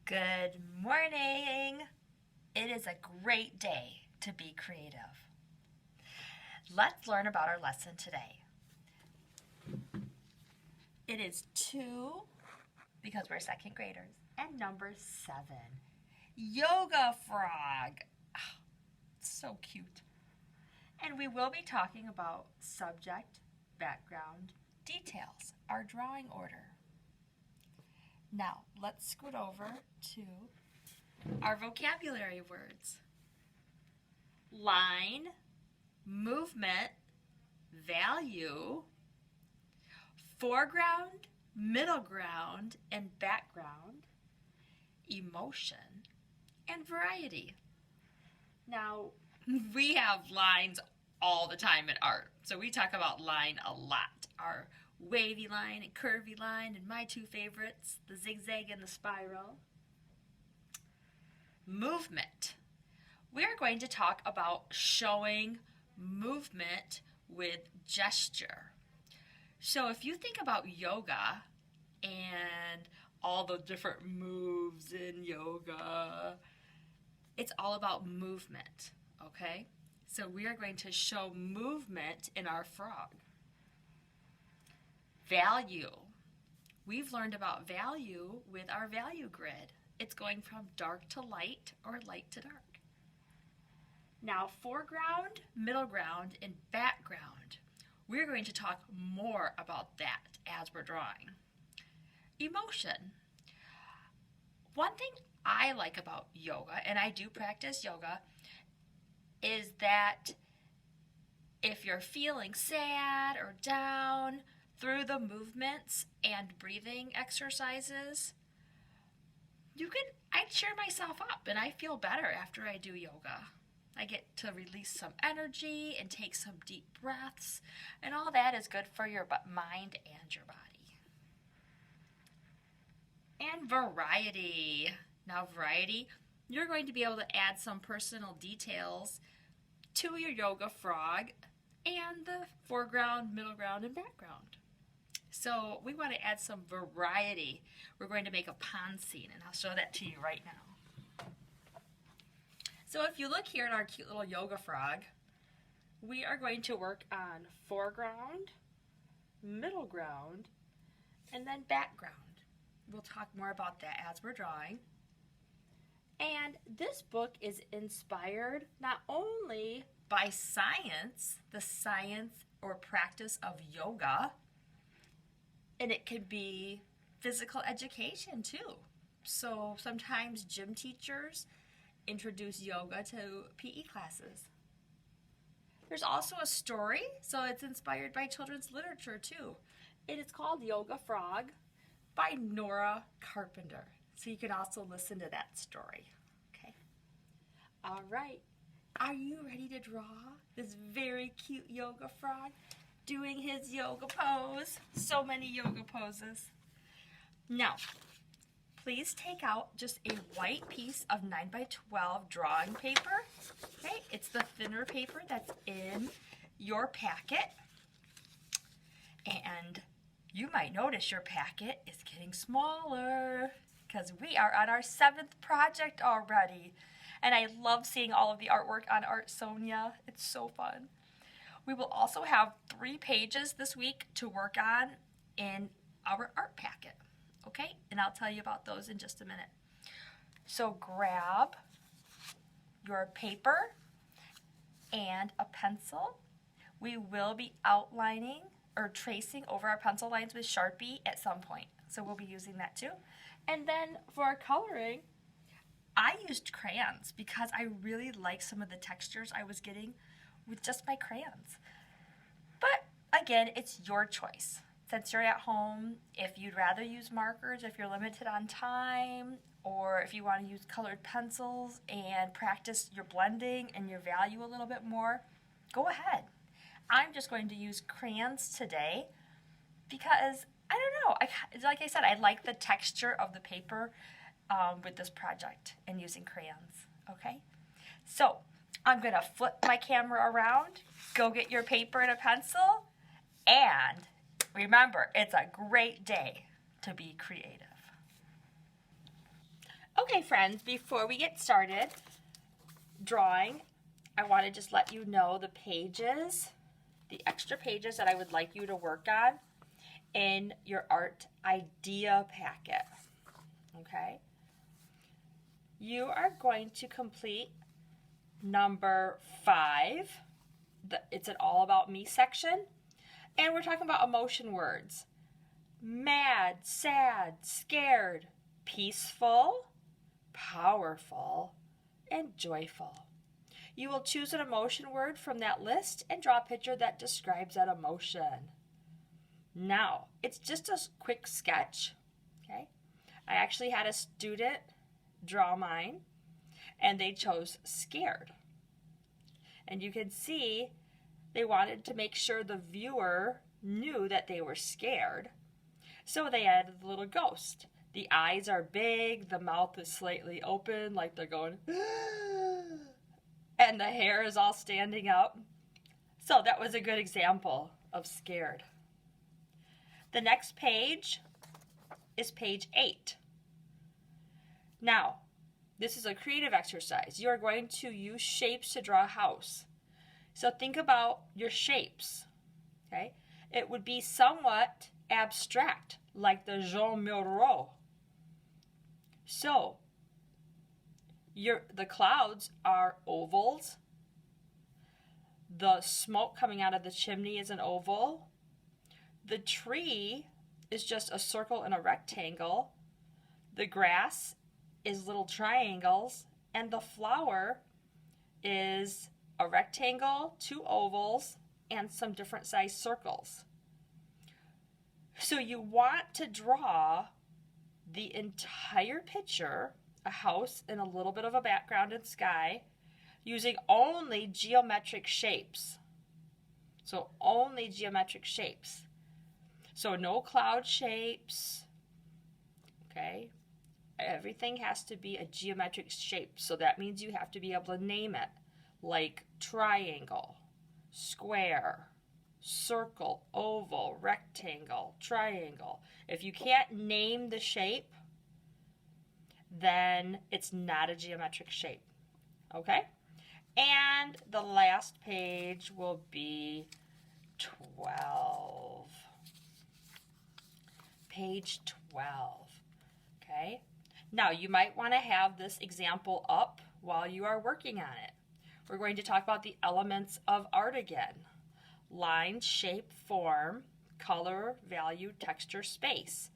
Good morning. It is a great day to be creative. Let's learn about our lesson today. It is 2, because we're second graders, and number 7. Yoga frog. Oh, so cute. And we will be talking about subject, background, details, our drawing order. Now, let's scoot over to our vocabulary words. Line, movement, value, foreground, middle ground, and background, emotion, and variety. Now, we have lines all the time in art, so we talk about line a lot. Our wavy line and curvy line, and my 2 favorites, the zigzag and the spiral. Movement. We are going to talk about showing movement with gesture. So if you think about yoga and all the different moves in yoga, it's all about movement, okay? So we are going to show movement in our frog. Value. We've learned about value with our value grid. It's going from dark to light or light to dark. Now, foreground, middle ground, and background. We're going to talk more about that as we're drawing. Emotion. One thing I like about yoga, and I do practice yoga, is that if you're feeling sad or down, through the movements and breathing exercises, I cheer myself up and I feel better after I do yoga. I get to release some energy and take some deep breaths, and all that is good for your mind and your body. And variety. Now, variety, you're going to be able to add some personal details to your yoga frog and the foreground, middle ground, and background. So we want to add some variety. We're going to make a pond scene, and I'll show that to you right now. So if you look here at our cute little yoga frog, we are going to work on foreground, middle ground, and then background. We'll talk more about that as we're drawing. And this book is inspired not only by science, the science or practice of yoga, and it could be physical education too. So sometimes gym teachers introduce yoga to PE classes. There's also a story, so it's inspired by children's literature too. It is called Yoga Frog by Nora Carpenter. So you can also listen to that story. Okay. All right. Are you ready to draw this very cute yoga frog doing his yoga pose? So many yoga poses. Now, please take out just a white piece of 9x12 drawing paper. Okay, it's the thinner paper that's in your packet. And you might notice your packet is getting smaller because we are on our 7th project already. And I love seeing all of the artwork on Art Sonia. It's so fun. We will also have 3 pages this week to work on in our art packet. Okay? And I'll tell you about those in just a minute. So grab your paper and a pencil. We will be outlining or tracing over our pencil lines with Sharpie at some point. So we'll be using that too. And then for our coloring, I used crayons because I really like some of the textures I was getting with just my crayons. But again, it's your choice. Since you're at home, if you'd rather use markers, if you're limited on time, or if you want to use colored pencils and practice your blending and your value a little bit more, go ahead. I'm just going to use crayons today because, I don't know, like I said, I like the texture of the paper with this project and using crayons, okay? So I'm going to flip my camera around, go get your paper and a pencil, and remember, it's a great day to be creative. Okay, friends, before we get started drawing, I want to just let you know the pages, the extra pages that I would like you to work on in your art idea packet. Okay? You are going to complete number 5. It's an all about me section. And we're talking about emotion words. Mad, sad, scared, peaceful, powerful, and joyful. You will choose an emotion word from that list and draw a picture that describes that emotion. Now, it's just a quick sketch, okay? I actually had a student draw mine, and they chose scared. And you can see they wanted to make sure the viewer knew that they were scared. So they added the little ghost. The eyes are big, the mouth is slightly open, like they're going, and the hair is all standing up. So that was a good example of scared. The next page is page 8. Now, this is a creative exercise. You are going to use shapes to draw a house. So think about your shapes, okay? It would be somewhat abstract, like the Jean Miro. So, the clouds are ovals. The smoke coming out of the chimney is an oval. The tree is just a circle and a rectangle. The grass is little triangles. And the flower is a rectangle, 2 ovals, and some different sized circles. So you want to draw the entire picture, a house and a little bit of a background and sky, using only geometric shapes. So only geometric shapes. So no cloud shapes, okay? Everything has to be a geometric shape. So that means you have to be able to name it, like triangle, square, circle, oval, rectangle, triangle. If you can't name the shape, then it's not a geometric shape. Okay? And the last page will be 12. Page 12. Okay? Now, you might want to have this example up while you are working on it. We're going to talk about the elements of art again. Line, shape, form, color, value, texture, space.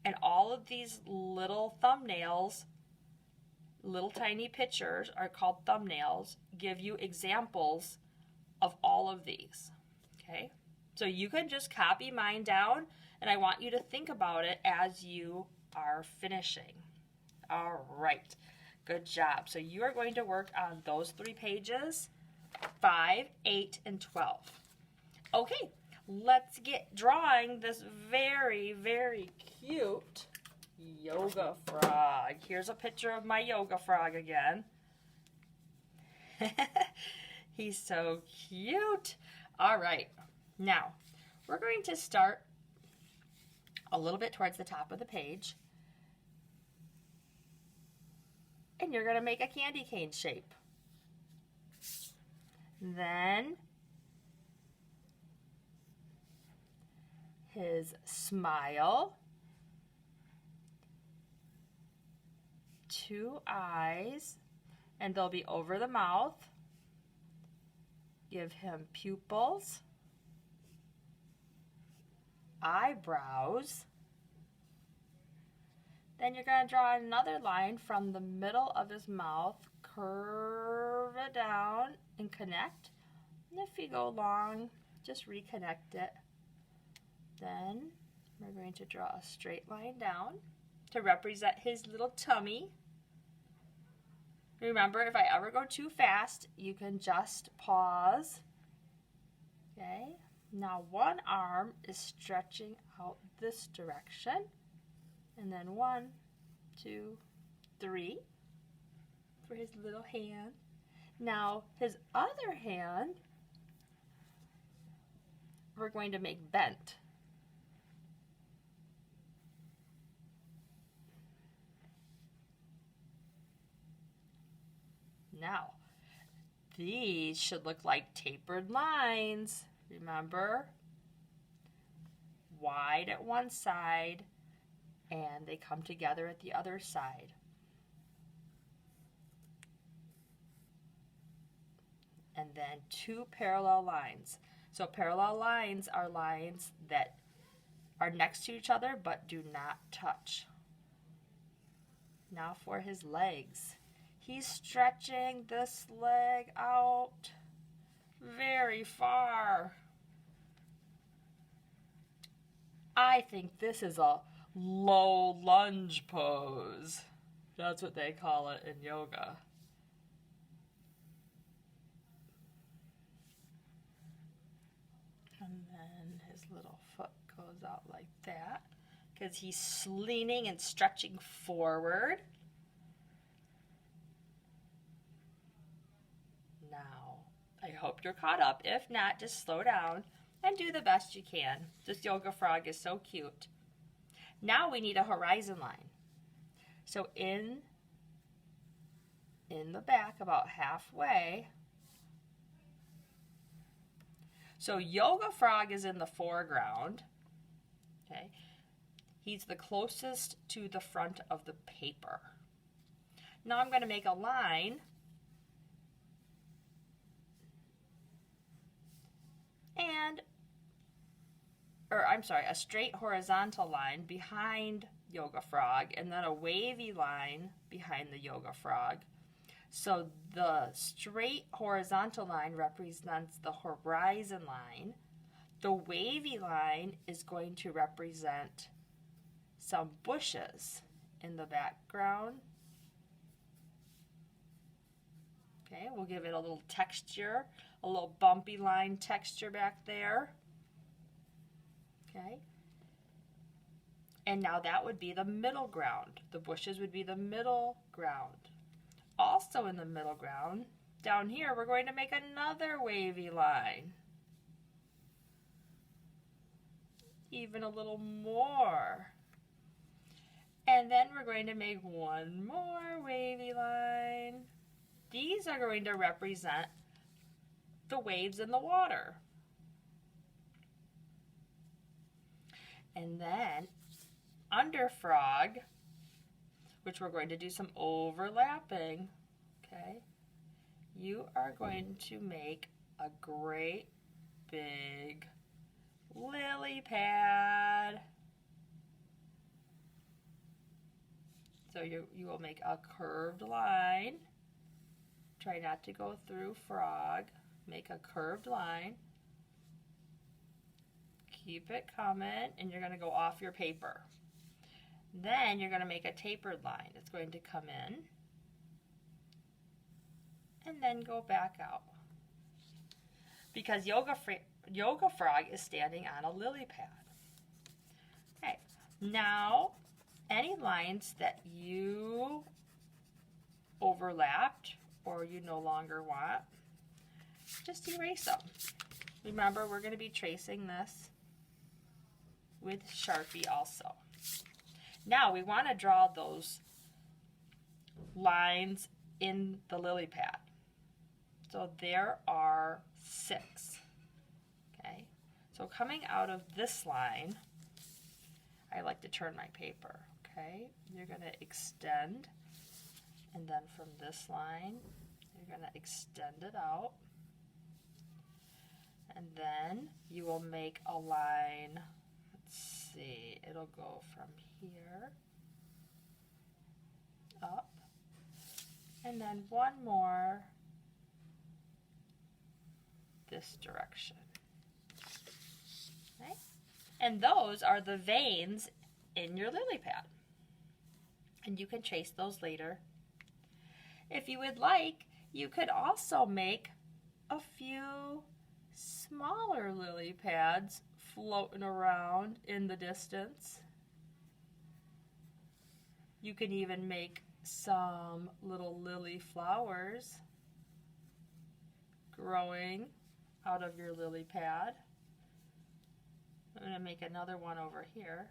And all of these little thumbnails, little tiny pictures are called thumbnails, give you examples of all of these. Okay? So you can just copy mine down, and I want you to think about it as you are finishing. All right. Good job. So you are going to work on those 3 pages, 5, 8, and 12. Okay, let's get drawing this very, very cute yoga frog. Here's a picture of my yoga frog again. He's so cute. All right, now we're going to start a little bit towards the top of the page. And you're going to make a candy cane shape. Then his smile, 2 eyes, and they'll be over the mouth. Give him pupils, eyebrows. Then you're going to draw another line from the middle of his mouth, curve it down and connect. And if you go long, just reconnect it. Then we're going to draw a straight line down to represent his little tummy. Remember, if I ever go too fast, you can just pause. Okay, now one arm is stretching out this direction. And then 1, 2, 3 for his little hand. Now his other hand, we're going to make bent. Now, these should look like tapered lines. Remember? Wide at one side, and they come together at the other side. And then two parallel lines. So parallel lines are lines that are next to each other but do not touch. Now for his legs. He's stretching this leg out very far. I think this is a low lunge pose. That's what they call it in yoga. And then his little foot goes out like that because he's leaning and stretching forward. Now, I hope you're caught up. If not, just slow down and do the best you can. This yoga frog is so cute. Now we need a horizon line. So in the back, about halfway. So yoga frog is in the foreground. Okay. He's the closest to the front of the paper. Now I'm going to make a line a straight horizontal line behind yoga frog, and then a wavy line behind the yoga frog. So the straight horizontal line represents the horizon line. The wavy line is going to represent some bushes in the background. Okay, we'll give it a little texture, a little bumpy line texture back there. Okay. And now that would be the middle ground. The bushes would be the middle ground. Also in the middle ground, down here, we're going to make another wavy line. Even a little more. And then we're going to make one more wavy line. These are going to represent the waves in the water. And then under frog, which we're going to do some overlapping, okay, you are going to make a great big lily pad. So you will make a curved line. Try not to go through frog. Make a curved line. Keep it coming, and you're going to go off your paper. Then you're going to make a tapered line. It's going to come in and then go back out. Because yoga frog is standing on a lily pad. Okay, now any lines that you overlapped or you no longer want, just erase them. Remember, we're going to be tracing this with Sharpie also. Now we want to draw those lines in the lily pad. So there are 6. Okay, so coming out of this line, I like to turn my paper. Okay, you're going to extend, and then from this line, you're going to extend it out. And then you will make a line, let's see, it'll go from here up, and then one more this direction. Okay? And those are the veins in your lily pad. And you can trace those later. If you would like, you could also make a few smaller lily pads floating around in the distance. You can even make some little lily flowers growing out of your lily pad. I'm going to make another one over here.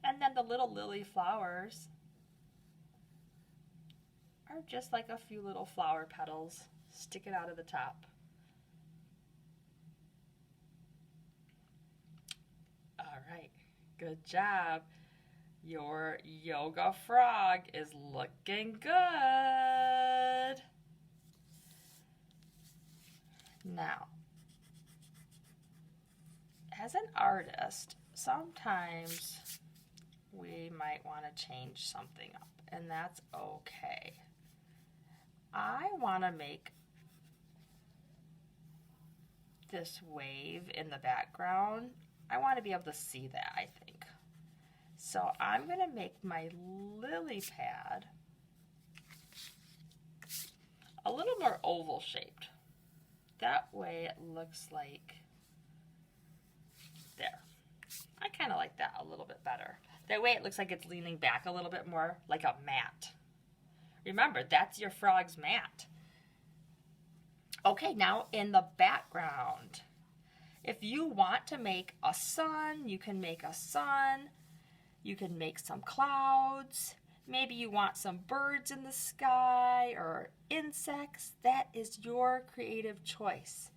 And then the little lily flowers are just like a few little flower petals sticking out of the top. All right, good job. Your yoga frog is looking good. Now, as an artist, sometimes we might want to change something up, and that's okay. I want to make this wave in the background. I want to be able to see that, I think. So I'm going to make my lily pad a little more oval shaped. That way it looks like there. I kind of like that a little bit better. That way it looks like it's leaning back a little bit more like a mat. Remember, that's your frog's mat. Okay, now in the background, if you want to make a sun, you can make a sun. You can make some clouds. Maybe you want some birds in the sky or insects. That is your creative choice.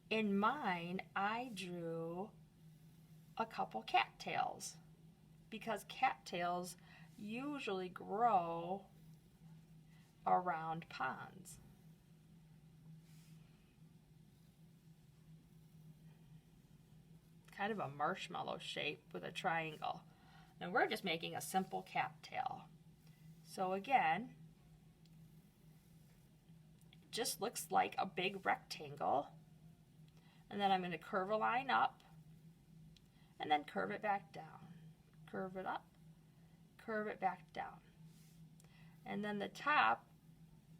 In mine, I drew a couple cattails because cattails usually grow around ponds. Kind of a marshmallow shape with a triangle. And we're just making a simple cattail. So again, it just looks like a big rectangle. And then I'm going to curve a line up and then curve it back down. Curve it up, curve it back down. And then the top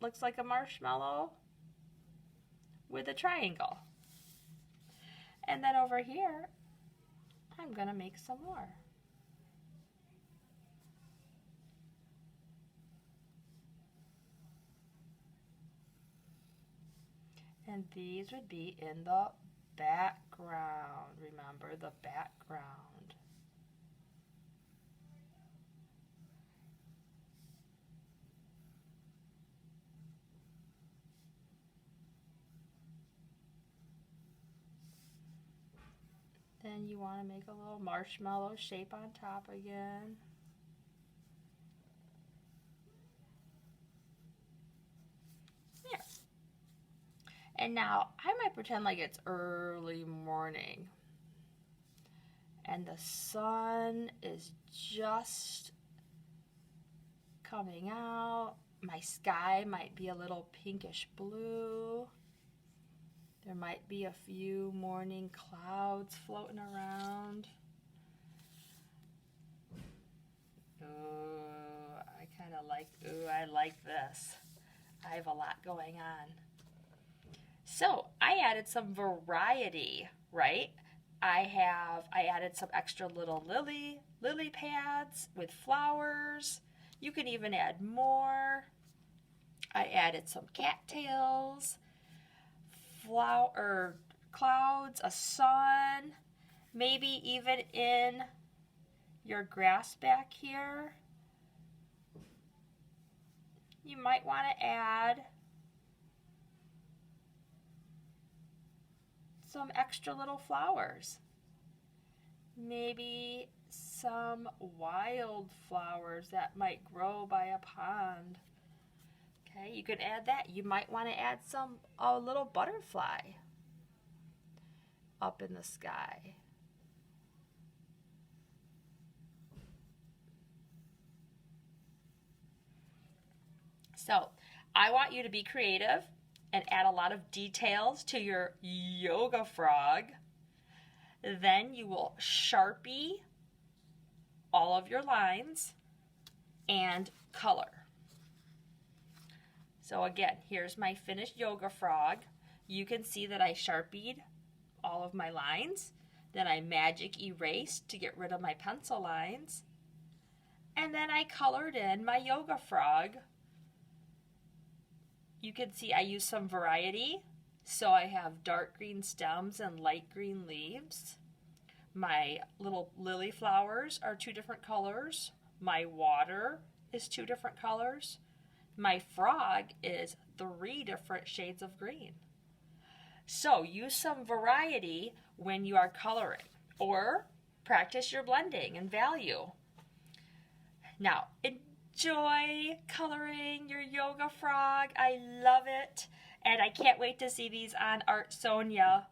looks like a marshmallow with a triangle. And then over here, I'm going to make some more. And these would be in the background. Remember, the background. Then you want to make a little marshmallow shape on top again. There. And now I might pretend like it's early morning and the sun is just coming out. My sky might be a little pinkish blue. There might be a few morning clouds floating around. Ooh, I like this. I have a lot going on. So I added some variety, right? I added some extra little lily pads with flowers. You can even add more. I added some cattails, clouds, a sun, maybe even in your grass back here. You might want to add some extra little flowers. Maybe some wild flowers that might grow by a pond. Okay, you could add that. You might want to add a little butterfly up in the sky. So, I want you to be creative and add a lot of details to your yoga frog. Then you will Sharpie all of your lines and color. So again, here's my finished yoga frog. You can see that I Sharpied all of my lines. Then I magic erased to get rid of my pencil lines. And then I colored in my yoga frog. You can see I used some variety. So I have dark green stems and light green leaves. My little lily flowers are 2 different colors. My water is 2 different colors. My frog is 3 different shades of green. So use some variety when you are coloring, or practice your blending and value. Now, enjoy coloring your yoga frog. I love it, and I can't wait to see these on Art Sonia.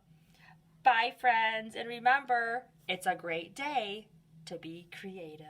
Bye, friends, and remember, it's a great day to be creative.